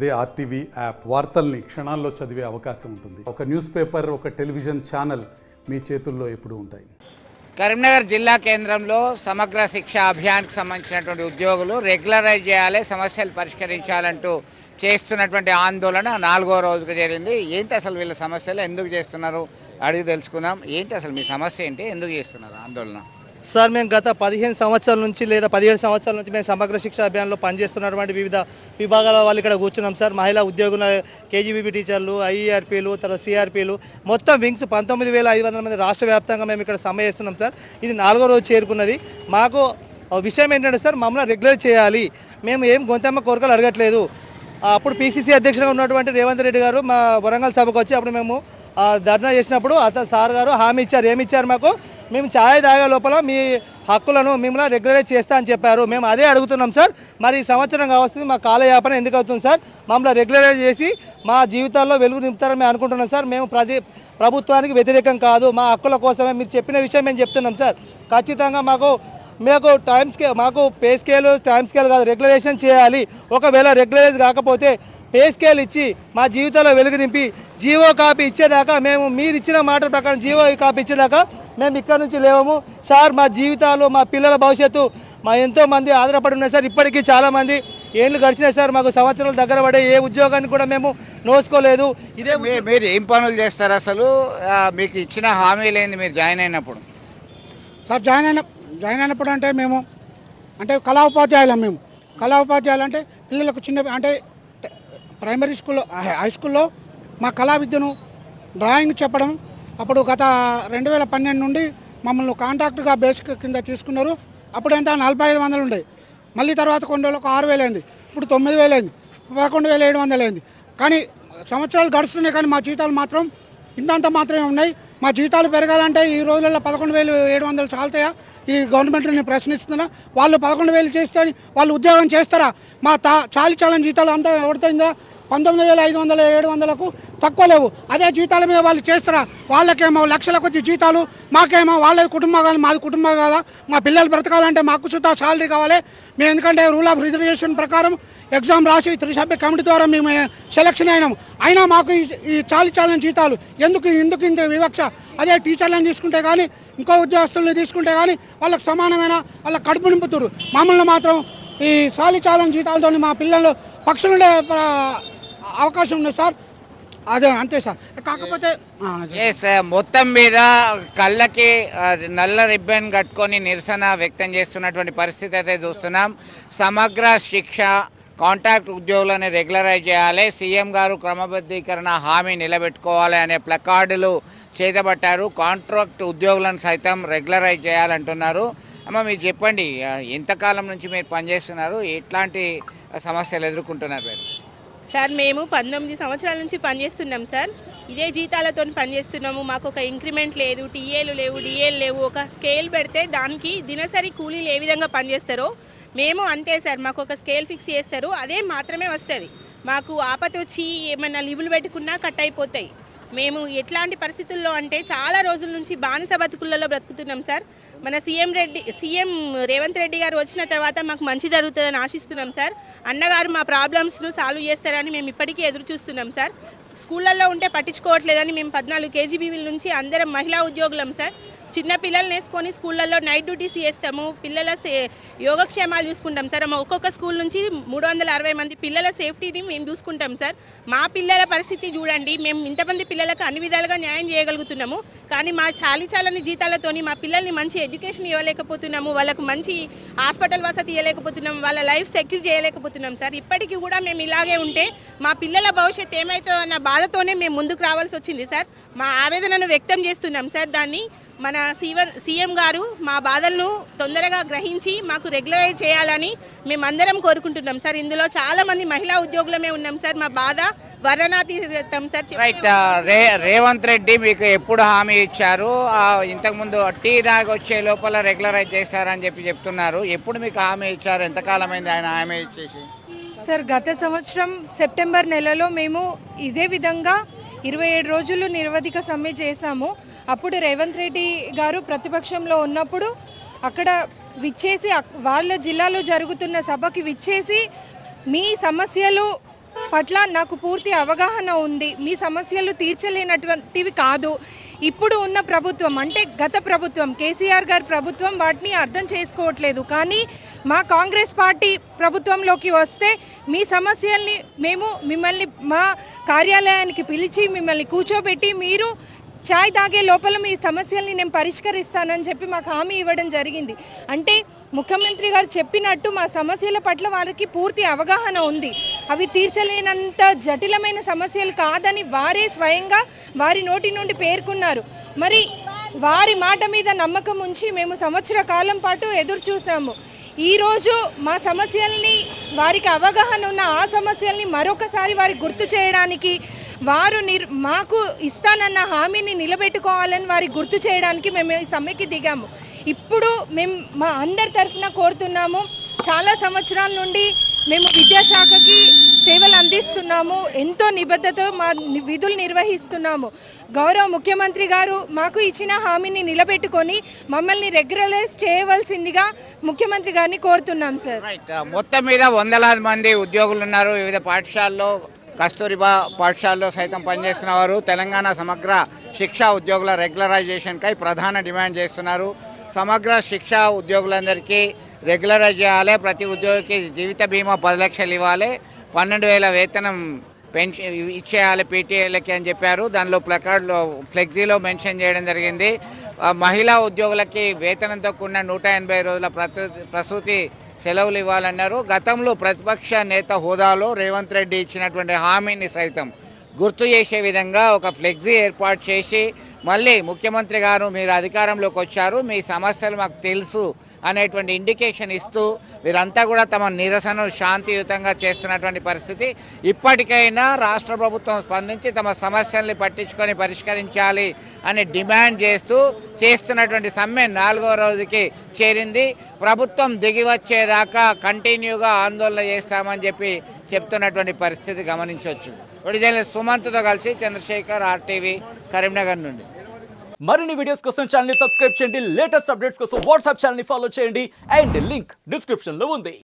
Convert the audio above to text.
అదే RTV app వార్తల్ని క్షణాల్లో చదివే అవకాశం ఉంటుంది. ఒక న్యూస్ పేపర్, ఒక టెలివిజన్ ఛానల్ మీ చేతుల్లో ఎప్పుడూ ఉంటాయి. కరీంనగర్ జిల్లా కేంద్రంలో సమగ్ర శిక్ష అభియాన్కి సంబంధించినటువంటి ఉద్యోగులు రెగ్యులరైజ్ చేయాలి, సమస్యలు పరిష్కరించాలంటూ చేస్తున్నటువంటి ఆందోళన 4వ రోజుకు చేరింది. ఏంటి అసలు వీళ్ళ సమస్యలు, ఎందుకు చేస్తున్నారు అడిగి తెలుసుకుందాం. ఏంటి అసలు మీ సమస్య ఏంటి, ఎందుకు చేస్తున్నారు ఆందోళన? సార్, మేము గత 15 సంవత్సరాల నుంచి లేదా 17 సంవత్సరాల నుంచి మేము సమగ్ర శిక్ష అభియాన్లో పనిచేస్తున్నటువంటి వివిధ విభాగాల వాళ్ళు ఇక్కడ కూర్చున్నాం సార్. మహిళా ఉద్యోగుల కేజీబీబీ టీచర్లు, ఐఈఆర్పీలు, తర్వాత సిఆర్పీలు, మొత్తం వింగ్స్ 19,500 మంది రాష్ట్ర వ్యాప్తంగా మేము ఇక్కడ సమ్మె చేస్తున్నాం సార్. ఇది 4వ రోజు చేరుకున్నది. మాకు విషయం ఏంటంటే సార్, మమ్మల్ని రెగ్యులర్ చేయాలి. మేము ఏం గొంతమ్మ కోరికలు అడగట్లేదు. అప్పుడు పీసీసీ అధ్యక్షుడిగా ఉన్నటువంటి రేవంత్ రెడ్డి గారు మా వరంగల్ సభకు వచ్చి అప్పుడు మేము ధర్నా చేసినప్పుడు సార్ గారు హామీ ఇచ్చారు. ఏమి ఇచ్చారు మాకు? మేము ఛాయ్ తాగే లోపల మీ హక్కులను మిమ్మల్ని రెగ్యులరైజ్ చేస్తా అని చెప్పారు. మేము అదే అడుగుతున్నాం సార్. మరి ఈ సంవత్సరం కావస్తుంది, మా కాలయాపన ఎందుకు అవుతుంది సార్? మమ్మల్ని రెగ్యులరైజ్ చేసి మా జీవితాల్లో వెలుగు నింపుతారని మేము అనుకుంటున్నాం సార్. మేము ప్రభుత్వానికి వ్యతిరేకం కాదు, మా హక్కుల కోసమే మీరు చెప్పిన విషయం మేము చెప్తున్నాం సార్. ఖచ్చితంగా మాకు మాకు పే స్కేల్ టైం స్కేల్ కాదు, రెగ్యులేషన్ చేయాలి. ఒకవేళ రెగ్యులరైజ్ కాకపోతే పే స్కేల్ ఇచ్చి మా జీవితాల్లో వెలుగు నింపి జీవో కాపీ ఇచ్చేదాకా మేము, మీరు ఇచ్చిన మాట ప్రకారం జీవో కాపీ ఇచ్చేదాకా మేము ఇక్కడ నుంచి లేవము సార్. మా జీవితాలు, మా పిల్లల భవిష్యత్తు మా ఎంతోమంది ఆధారపడి ఉన్నాయి సార్. ఇప్పటికీ చాలామంది ఏళ్ళు గడిచినాయి సార్. మాకు సంవత్సరాలు దగ్గర పడే ఏ ఉద్యోగాన్ని కూడా మేము నోసుకోలేదు. ఇదే మీరు ఏం పనులు చేస్తారు అసలు? మీకు ఇచ్చిన హామీ లేని మీరు జాయిన్ అయినప్పుడు సార్, జాయిన్ అయినప్పుడు అంటే మేము కళా ఉపాధ్యాయులం. మేము కళా ఉపాధ్యాయులు అంటే పిల్లలకు అంటే ప్రైమరీ స్కూల్లో, హై స్కూల్లో మా కళా విద్యను డ్రాయింగ్ చెప్పడం. అప్పుడు గత 2012 నుండి మమ్మల్ని కాంట్రాక్ట్గా బేసిక్ కింద తీసుకున్నారు. అప్పుడు ఎంత 4,500 ఉండేవి. మళ్ళీ తర్వాత కొన్ని రోజులకు 6,000 అయింది. ఇప్పుడు 9,000 అయింది, 11,700 అయింది. కానీ సంవత్సరాలు గడుస్తున్నాయి, కానీ మా జీతాలు మాత్రం ఇంతంత మాత్రమే ఉన్నాయి. మా జీతాలు పెరగాలంటే ఈ రోజుల్లో 11,700 చాలుతాయా? ఈ గవర్నమెంట్ని ప్రశ్నిస్తున్నా. వాళ్ళు 11,000 చేస్తే వాళ్ళు ఉద్యోగం చేస్తారా? మా చాలని జీతాలు అంతా ఎవరితోందా? 19,500, 700కు తక్కువ లేవు. అదే జీతాల మీద వాళ్ళు చేస్తారా? వాళ్ళకేమో లక్షల కొద్ది జీతాలు, మాకేమో వాళ్ళ కుటుంబం కానీ మాది కుటుంబం కాదా? మా పిల్లలు బ్రతకాలంటే మాకు సుతా శాలరీ కావాలి. మేము ఎందుకంటే రూల్ ఆఫ్ రిజర్వేషన్ ప్రకారం ఎగ్జామ్ రాసి 3 సభ్య కమిటీ ద్వారా మేము సెలక్షన్ అయినాము. అయినా మాకు ఈ చాలని జీతాలు ఎందుకు ఇంత వివక్ష? అదే టీచర్లను తీసుకుంటే కానీ, ఇంకో ఉద్యోగస్తులను తీసుకుంటే కానీ వాళ్ళకి సమానమైన వాళ్ళ కడుపు నింపుతారు. మమ్మల్ని మాత్రం ఈ చాలని జీతాలతో మా పిల్లలు పక్షులుండే అవకాశం ఉంది సార్. అదే అంతే సార్. కాకపోతే మొత్తం మీద కళ్ళకి నల్ల రిబ్బన్ కట్టుకొని నిరసన వ్యక్తం చేస్తున్నటువంటి పరిస్థితి అయితే చూస్తున్నాం. సమగ్ర శిక్ష, కాంట్రాక్ట్ ఉద్యోగులను రెగ్యులరైజ్ చేయాలి, సీఎం గారు క్రమబద్ధీకరణ హామీ నిలబెట్టుకోవాలి అనే ప్లకార్డులు చేతబట్టారు. కాంట్రాక్ట్ ఉద్యోగులను సైతం రెగ్యులరైజ్ చేయాలంటున్నారు. అమ్మ, మీరు చెప్పండి, ఎంతకాలం నుంచి మీరు పనిచేస్తున్నారు, ఎట్లాంటి సమస్యలు ఎదుర్కొంటున్నారు మీరు? సార్, మేము 19 సంవత్సరాల నుంచి పనిచేస్తున్నాం సార్. ఇదే జీతాలతో పనిచేస్తున్నాము. మాకు ఒక ఇంక్రిమెంట్ లేదు, టీఏలు లేవు, డిఏలు లేవు. ఒక స్కేల్ పెడితే దానికి దినసరి కూలీలు ఏ విధంగా పనిచేస్తారో మేము అంతే సార్. మాకు ఒక స్కేల్ ఫిక్స్ చేస్తారు, అదే మాత్రమే వస్తుంది. మాకు ఆపత వచ్చి ఏమైనా లిబులు పెట్టుకున్నా కట్ అయిపోతాయి. మేము ఎట్లాంటి పరిస్థితుల్లో అంటే చాలా రోజుల నుంచి బానిస బతుకులలో బ్రతుకుతున్నాం సార్. మన సీఎం రేవంత్ రెడ్డి గారు వచ్చిన తర్వాత మాకు మంచి జరుగుతుందని ఆశిస్తున్నాం సార్. అన్నగారు మా ప్రాబ్లమ్స్ను సాల్వ్ చేస్తారని మేము ఇప్పటికీ ఎదురు చూస్తున్నాం సార్. స్కూళ్ళల్లో ఉంటే పట్టించుకోవట్లేదని మేము 14 కేజీబీవీల నుంచి అందరం మహిళా ఉద్యోగులం సార్. చిన్న పిల్లల్ని వేసుకొని స్కూళ్ళల్లో నైట్ డ్యూటీస్ చేస్తాము. పిల్లల యోగక్షేమాలు చూసుకుంటాం సార్. ఒక్కొక్క స్కూల్ నుంచి 360 మంది పిల్లల సేఫ్టీని మేము చూసుకుంటాం సార్. మా పిల్లల పరిస్థితి చూడండి. మేము ఇంతమంది పిల్లలకు అన్ని విధాలుగా న్యాయం చేయగలుగుతున్నాము, కానీ మా చాలని జీతాలతోని మా పిల్లల్ని మంచి ఎడ్యుకేషన్ ఇవ్వలేకపోతున్నాము, వాళ్ళకు మంచి హాస్పిటల్ వసతి ఇవ్వలేకపోతున్నాము, వాళ్ళ లైఫ్ సెక్యూర్ చేయలేకపోతున్నాం సార్. ఇప్పటికీ కూడా మేము ఇలాగే ఉంటే మా పిల్లల భవిష్యత్తు ఏమవుతుందో అన్న బాధతోనే మేము ముందుకు రావాల్సి వచ్చింది సార్. మా ఆవేదనను వ్యక్తం చేస్తున్నాం సార్. దాన్ని మన సీఎం గారు మా బాధలను తొందరగా గ్రహించి మాకు రెగ్యులరైజ్ చేయాలని మేమందరం కోరుకుంటున్నాం సార్. ఇందులో చాలామంది మహిళా ఉద్యోగులమే ఉన్నాం సార్. మా బాధ వర్ణనాతీతం సార్. రైట్. రేవంత్ రెడ్డి మీకు ఎప్పుడు హామీ ఇచ్చారు? ఇంతకుముందు టీ దాకా వచ్చే లోపల రెగ్యులరైజ్ చేస్తారని చెప్తున్నారు. ఎప్పుడు మీకు హామీ ఇచ్చారు? ఎంతకాలమైంది ఆయన హామీ ఇచ్చేసి? సార్, గత సంవత్సరం సెప్టెంబర్ నెలలో మేము ఇదే విధంగా 27 రోజులు నిరవధిక సమ్మె చేశాము. అప్పుడు రేవంత్ రెడ్డి గారు ప్రతిపక్షంలో ఉన్నప్పుడు అక్కడ విచ్చేసి వాళ్ళ జిల్లాలో జరుగుతున్న సభకి విచ్చేసి మీ సమస్యలు పట్ల నాకు పూర్తి అవగాహన ఉంది. మీ సమస్యలు తీర్చలేనటువంటివి కాదు. ఇప్పుడు ఉన్న ప్రభుత్వం అంటే గత ప్రభుత్వం కేసీఆర్ గారి ప్రభుత్వం వాటిని అర్థం చేసుకోవట్లేదు. కానీ మా కాంగ్రెస్ పార్టీ ప్రభుత్వంలోకి వస్తే మీ సమస్యల్ని మేము మిమ్మల్ని మా కార్యాలయానికి పిలిచి మిమ్మల్ని కూర్చోబెట్టి మీరు చాయ్ తాగే లోపల మీ సమస్యల్ని నేను పరిష్కరిస్తానని చెప్పి మాకు హామీ ఇవ్వడం జరిగింది. అంటే ముఖ్యమంత్రి గారు చెప్పినట్టు మా సమస్యల పట్ల వారికి పూర్తి అవగాహన ఉంది. అవి తీర్చలేనంత జటిలమైన సమస్యలు కాదని వారే స్వయంగా వారి నోటి నుండి పేర్కొన్నారు. మరి వారి మాట మీద నమ్మకం ఉంచి మేము సంవత్సర కాలం పాటు ఎదురు చూసాము. ఈరోజు మా సమస్యల్ని వారికి అవగాహన ఉన్న ఆ సమస్యల్ని మరొకసారి వారికి గుర్తు చేయడానికి వారు మాకు ఇస్తానన్న హామీని నిలబెట్టుకోవాలని వారికి గుర్తు చేయడానికి మేము ఈ సమ్మెకి దిగాము. ఇప్పుడు మేము మా అందరి తరఫున కోరుతున్నాము. చాలా సంవత్సరాల నుండి మేము విద్యాశాఖకి సేవలు అందిస్తున్నాము. ఎంతో నిబద్ధతతో మా విధులు నిర్వహిస్తున్నాము. గౌరవ ముఖ్యమంత్రి గారు మాకు ఇచ్చిన హామీని నిలబెట్టుకొని మమ్మల్ని రెగ్యులరైజ్ చేయవలసిందిగా ముఖ్యమంత్రి గారిని కోరుతున్నాం సార్. రైట్, మొత్తం మీద వందలాది మంది ఉద్యోగులు ఉన్నారు. వివిధ పాఠశాలలో కస్తూరిబా పాఠశాలలో సైతం పనిచేస్తున్న వారు తెలంగాణ సమగ్ర శిక్షా ఉద్యోగుల రెగ్యులరైజేషన్కై ప్రధాన డిమాండ్ చేస్తున్నారు. సమగ్ర శిక్షా ఉద్యోగులందరికీ రెగ్యులరైజ్ చేయాలి. ప్రతి ఉద్యోగికి జీవిత బీమా 10 లక్షలు ఇవ్వాలి. 12,000 వేతనం పెన్షన్ ఇచ్చేయాలి పీటీఏలకి అని చెప్పారు. దానిలో ప్లకార్డులో ఫ్లెక్సీలో మెన్షన్ చేయడం జరిగింది. మహిళా ఉద్యోగులకి వేతనంతో కూడిన 180 రోజుల ప్రసూతి సెలవులు ఇవ్వాలన్నారు. గతంలో ప్రతిపక్ష నేత హోదాలో రేవంత్ రెడ్డి ఇచ్చినటువంటి హామీని సైతం గుర్తు చేసే విధంగా ఒక ఫ్లెక్సీ ఏర్పాటు చేసి మళ్ళీ ముఖ్యమంత్రి గారు మీరు అధికారంలోకి వచ్చారు, మీ సమస్యలు మాకు తెలుసు అనేటువంటి ఇండికేషన్ ఇస్తూ వీరంతా కూడా తమ నిరసనను శాంతియుతంగా చేస్తున్నటువంటి పరిస్థితి. ఇప్పటికైనా రాష్ట్ర ప్రభుత్వం స్పందించి తమ సమస్యల్ని పట్టించుకొని పరిష్కరించాలి అని డిమాండ్ చేస్తూ చేస్తున్నటువంటి సమ్మె 4వ రోజుకి చేరింది. ప్రభుత్వం దిగి వచ్చేదాకా కంటిన్యూగా ఆందోళన చేస్తామని చెప్పి చెప్తున్నటువంటి పరిస్థితి గమనించవచ్చు. ఒడిజల్ సుమంత్తో కలిసి చంద్రశేఖర్, RTV, కరీంనగర్ నుండి. మరిన్ని వీడియోస్ కోసం ఛానల్ ని సబ్స్క్రైబ్ చేయండి. లేటెస్ట్ అప్డేట్స్ కోసం వాట్సాప్ ఛానల్ ని ఫాలో చేయండి. అండ్ లింక్ డిస్క్రిప్షన్ లో ఉంది.